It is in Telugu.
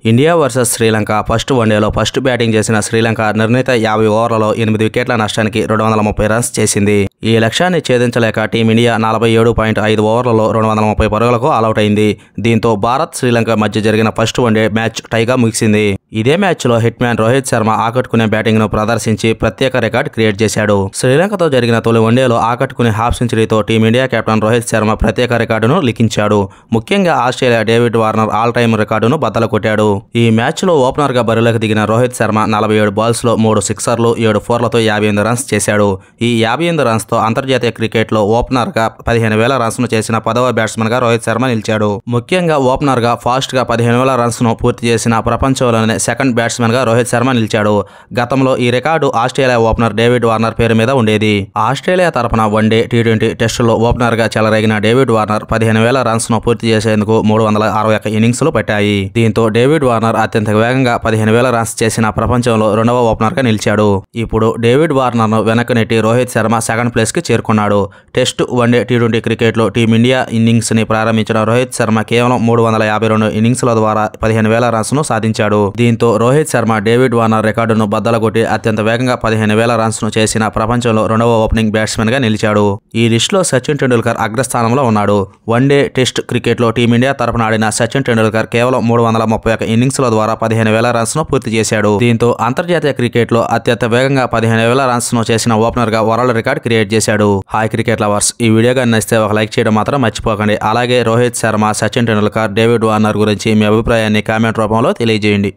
ఇండియా వర్సెస్ శ్రీలంక ఫస్ట్ వన్డేలో ఫస్ట్ బ్యాటింగ్ చేసిన శ్రీలంక నిర్ణీత 50 ఓవర్లలో 8 వికెట్ల నష్టానికి 230 రన్స్ చేసింది. ఈ లక్ష్యాన్ని ఛేదించలేక టీమిండియా 47.5 ఓవర్లలో 230 పరుగులకు ఆలౌట్ అయింది. దీంతో భారత్ శ్రీలంక మధ్య జరిగిన ఫస్ట్ వన్డే మ్యాచ్ టైగా ముగిసింది. ఇదే మ్యాచ్లో హిట్ మ్యాన్ రోహిత్ శర్మ ఆకట్టుకునే బ్యాటింగ్ను ప్రదర్శించి ప్రత్యేక రికార్డ్ క్రియేట్ చేశాడు. శ్రీలంకతో జరిగిన తొలి వన్డేలో ఆకట్టుకునే హాఫ్ సెంచరీతో టీమిండియా కెప్టెన్ రోహిత్ శర్మ ప్రత్యేక రికార్డును లిఖించాడు. ముఖ్యంగా Australia David Warner all time రికార్డును బద్దలు కొట్టాడు. ఈ మ్యాచ్లో ఓపెనర్గా బరిలోకి దిగిన రోహిత్ శర్మ 47 బాల్స్లో 3 సిక్సర్లు 7 ఫోర్లతో 58 రన్స్ చేశాడు. ఈ 58 రన్స్తో అంతర్జాతీయ క్రికెట్లో ఓపెనర్గా 15,000 రన్స్ను చేసిన 10వ బ్యాట్స్మన్గా రోహిత్ శర్మ నిలిచాడు. ముఖ్యంగా ఓపెనర్గా ఫాస్ట్గా 15,000 రన్స్ను పూర్తి చేసిన ప్రపంచంలోనే సెకండ్ బ్యాట్స్మన్గా రోహిత్ శర్మ నిలిచాడు. గతంలో ఈ record Australia opener David Warner పేరు మీద ఉండేది. ఆస్ట్రేలియా తరపున వన్డే, టీ20 టెస్టుల్లో ఓపెనర్గా చెలరేగిన డేవిడ్ వార్నర్ 15,000 రన్స్ను పూర్తి చేసేందుకు 361 ఇన్నింగ్స్లు పట్టాయి. దీంతో డేవిడ్ వార్నర్ అత్యంత వేగంగా 15,000 రన్స్ చేసిన ప్రపంచంలో రెండవ ఓపెనర్గా నిలిచాడు. ఇప్పుడు డేవిడ్ వార్నర్ను వెనక్కి నెట్టి రోహిత్ శర్మ సెకండ్ ప్లేస్కి చేరుకున్నాడు. టెస్ట్, వన్డే, టీ20 క్రికెట్లో టీమిండియా ఇన్నింగ్స్ని ప్రారంభించిన రోహిత్ శర్మ కేవలం 352 ఇన్నింగ్స్ల ద్వారా 15,000 రన్స్ను సాధించాడు. దీంతో రోహిత్ శర్మ డేవిడ్ వార్నర్ రికార్డును బద్దలగొట్టి అత్యంత వేగంగా 15,000 రన్స్ను చేసిన ప్రపంచంలో రెండవ ఓపెనింగ్ బ్యాట్స్మన్గా నిలిచాడు. ఈ లిస్టులో సచిన్ టెండూల్కర్ అగ్రస్థానంలో ఉన్నాడు. వన్డే, టెస్ట్ క్రికెట్లో టీమిండియా తరపున ఆడిన సచిన్ టెండూల్కర్ కేవలం 331 ఇన్నింగ్స్ల ద్వారా 15,000 రన్స్ను పూర్తి చేశాడు. దీంతో అంతర్జాతీయ క్రికెట్లో అత్యంత వేగంగా 15,000 రన్స్ను చేసిన ఓపెనర్గా వరల్డ్ రికార్డ్ క్రియేట్ చేశాడు. హాయ్ క్రికెట్ లవర్స్, ఈ వీడియో కానీ నచ్చితే ఒక లైక్ చేయడం మాత్రం మర్చిపోకండి. అలాగే రోహిత్ శర్మ, సచిన్ టెండూల్కర్, డేవిడ్ వార్నర్ గురించి మీ అభిప్రాయాన్ని కామెంట్ రూపంలో తెలియజేయండి.